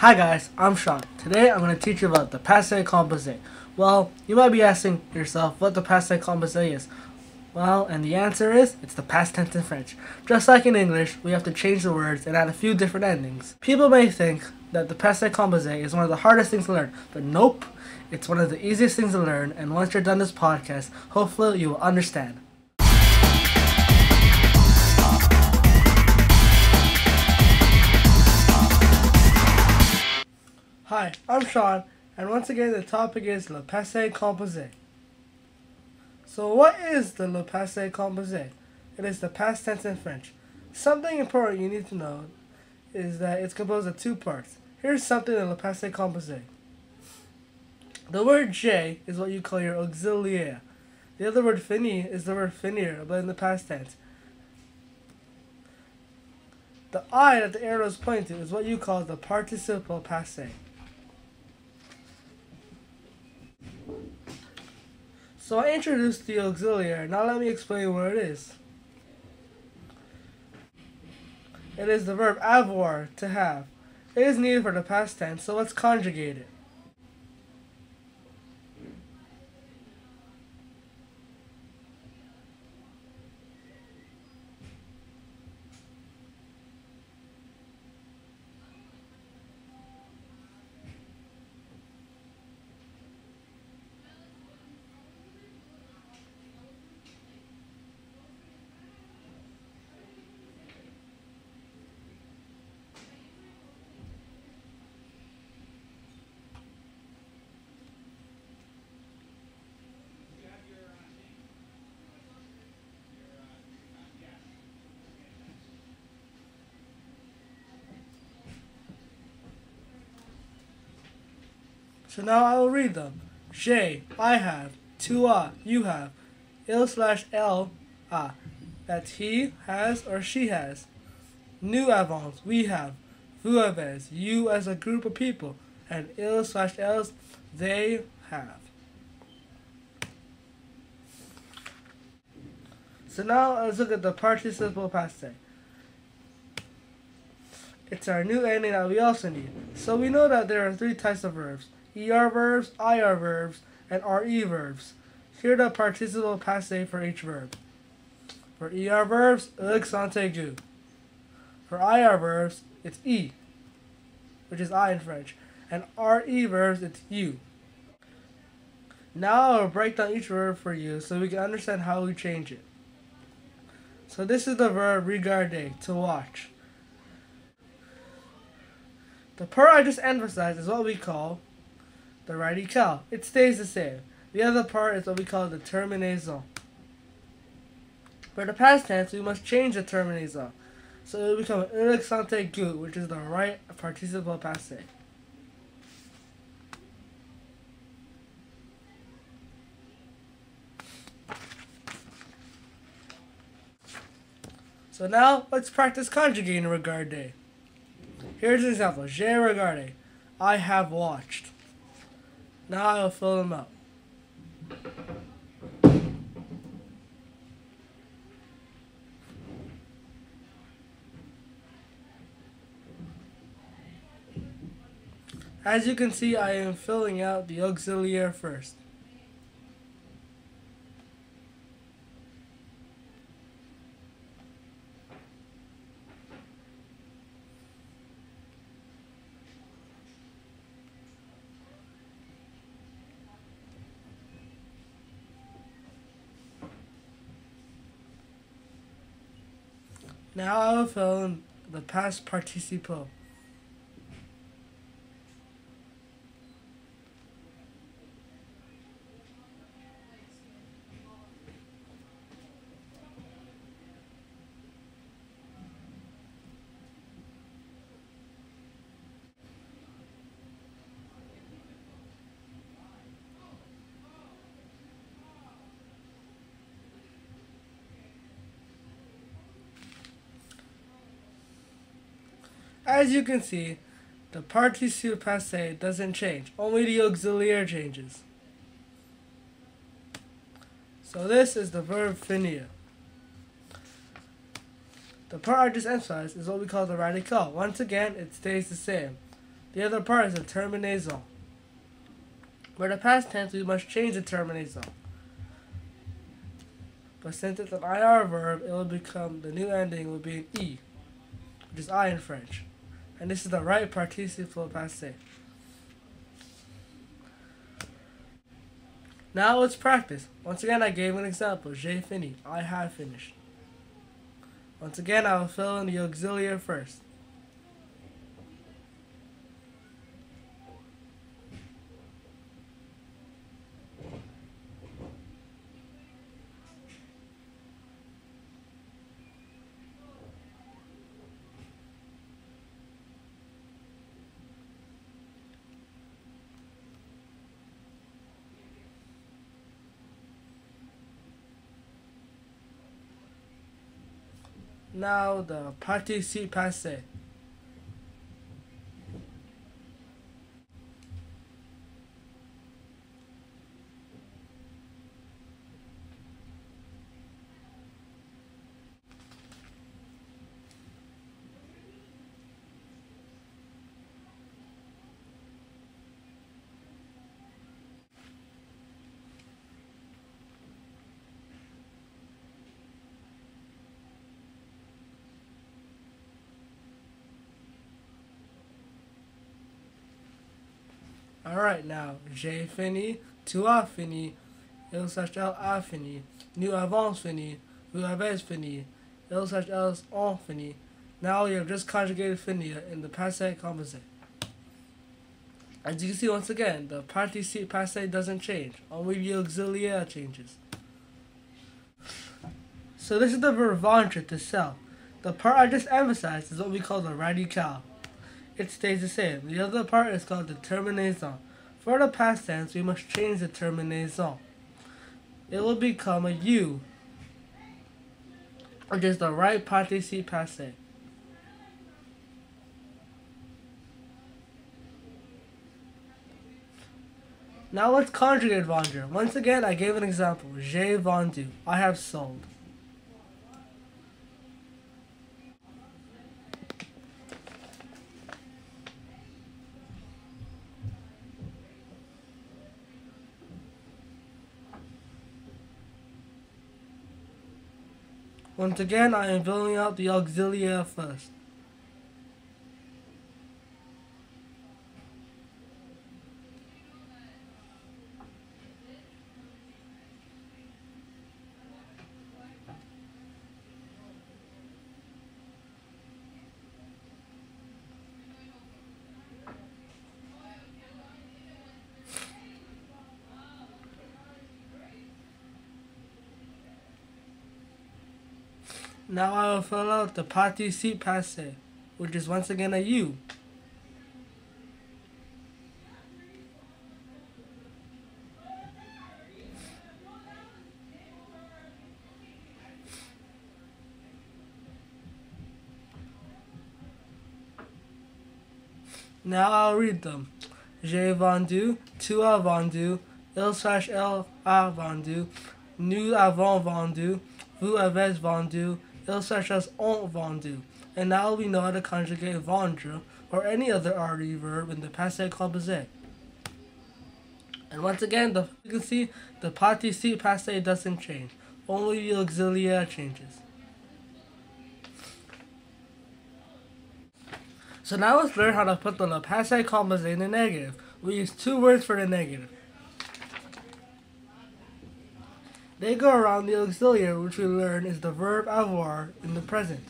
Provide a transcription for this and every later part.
Hi guys, I'm Sean. Today I'm going to teach you about the Passé Composé. Well, you might be asking yourself what the Passé Composé is. Well, and the answer is, it's the past tense in French. Just like in English, we have to change the words and add a few different endings. People may think that the Passé Composé is one of the hardest things to learn, but nope, it's one of the easiest things to learn, and once you're done this podcast, hopefully you will understand. Hi, I'm Sean, and once again the topic is le Passé Composé. So what is the le Passé Composé? It is the past tense in French. Something important you need to know is that it's composed of two parts. Here's something in le Passé Composé. The word je is what you call your auxiliaire. The other word fini is the word finir, but in the past tense. The I that the arrow is pointing to is what you call the participe Passé. So I introduced the auxiliaire. Now let me explain what it is. It is the verb avoir, to have. It is needed for the past tense, so let's conjugate it. So now I will read them. J'ai, I have. Tu as, you have. Il/elle, a. That he has or she has. Nous avons, we have. Vous avez, you as a group of people. And ils/elles, they have. So now let's look at the participle passé. It's our new ending that we also need. So we know that there are three types of verbs. ER verbs, IR verbs, and RE verbs. Here are the participle passé for each verb. For ER verbs, accent aigu. For IR verbs, it's E, which is I in French. And RE verbs, it's U. Now I'll break down each verb for you so we can understand how we change it. So this is the verb regarder, to watch. The part I just emphasized is what we call the radical. It stays the same. The other part is what we call the terminaison. For the past tense, we must change the terminaison. So it will become un accent aigu, which is the right participle passé. So now, let's practice conjugating regarder. Here's an example. J'ai regardé. I have watched. Now I will fill them up. As you can see, I am filling out the auxiliaire first. Now I will fill in the past participle. As you can see, the participe passé doesn't change, only the auxiliaire changes. So this is the verb finir. The part I just emphasized is what we call the radical. Once again, it stays the same. The other part is the terminaison. For the past tense, we must change the terminaison. But since it's an IR verb, it will become, the new ending will be an E, which is I in French. And this is the right participle passé. Now let's practice. Once again, I gave an example. J'ai fini. I have finished. Once again, I will fill in the auxiliaire first. Now the participe passé. Alright, now, j'ai fini, tu as fini, il/elle a fini, nous avons fini, vous avez fini, ils/elles ont fini. Now you have just conjugated fini in the Passé Composé. As you can see, once again, the participe passé doesn't change, only the auxiliaire changes. So this is the verb vendre, to sell. The part I just emphasized is what we call the radical. It stays the same. The other part is called the terminaison. For the past tense, we must change the terminaison. It will become a U, which is the right participe passé. Now let's conjugate vendre. Once again, I gave an example. J'ai vendu. I have sold. Once again, I am filling out the auxiliaire first. Now I will fill out the participe passé, which is once again a U. Now I'll read them. J'ai vendu, tu as vendu, il/elle a vendu, nous avons vendu, vous avez vendu, ils/elles ont vendu. And now we know how to conjugate vendre or any other RE verb in the Passe Composé. And once again, you can see the participe passé doesn't change. Only the auxiliaire changes. So now let's learn how to put the Passé Composé in the negative. We use two words for the negative. They go around the auxiliary, which we learn is the verb avoir in the present.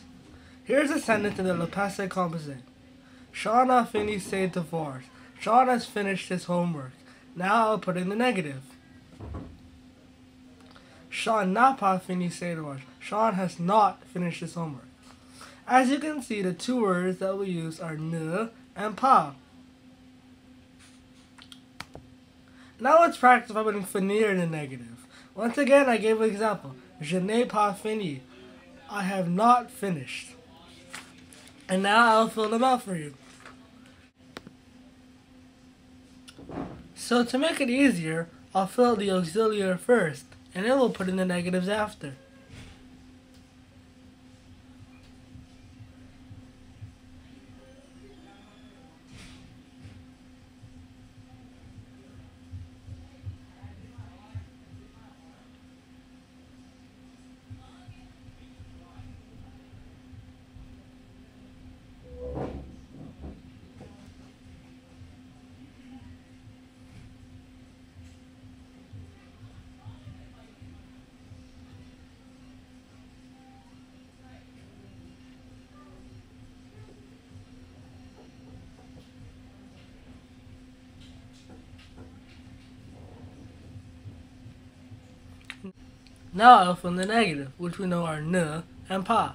Here's a sentence in the Passé Composé. Sean a fini ses devoirs. Sean has finished his homework. Now I'll put in the negative. Sean n'a pas fini ses devoirs. Sean has not finished his homework. As you can see, the two words that we use are ne and pas. Now let's practice by putting finir in the negative. Once again, I gave an example. Je n'ai pas fini. I have not finished. And now I'll fill them out for you. So to make it easier, I'll fill out the auxiliary first, and then we'll put in the negatives after. Now I'll fill in the negative, which we know are ne and pas.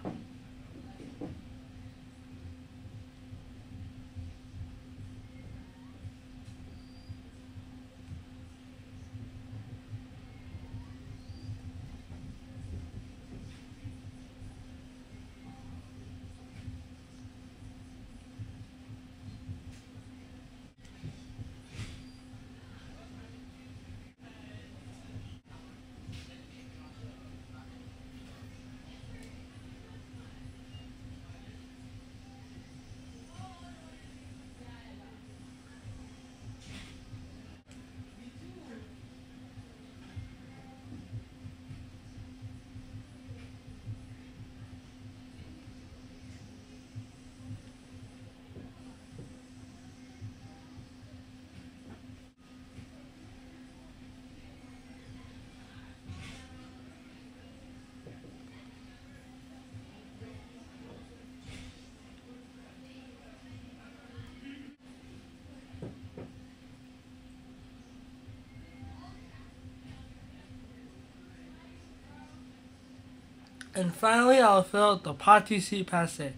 And finally, I'll fill out the Participe Passé.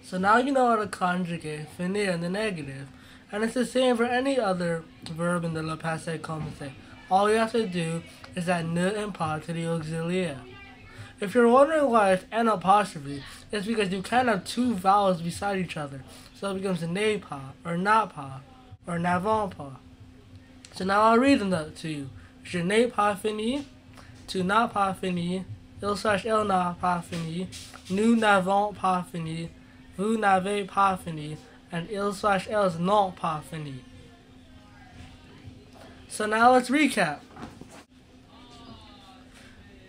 So now you know how to conjugate finir in the negative, and it's the same for any other verb in the le passé composé. All you have to do is add ne and pas to the auxiliaire. If you're wondering why it's an apostrophe, it's because you can't have two vowels beside each other, so it becomes ne pas, or not pas, or n'avant pas. So now I'll read them to you. Je n'ai pas fini, tu n'as pas fini, il/elle n'a pas fini, nous n'avons pas fini, vous n'avez pas fini, and ils/elles n'ont pas fini. So now let's recap.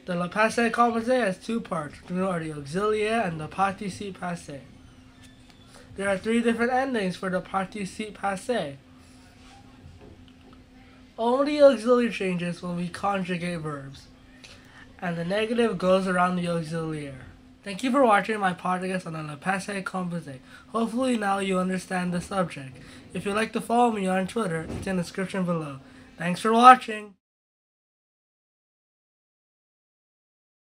The le passé composé has two parts, the auxiliaire and the participe passé. There are three different endings for the participe passé. Only auxiliary changes when we conjugate verbs, and the negative goes around the auxiliaire. Thank you for watching my podcast on the Passé Composé. Hopefully now you understand the subject. If you'd like to follow me on Twitter, it's in the description below. Thanks for watching!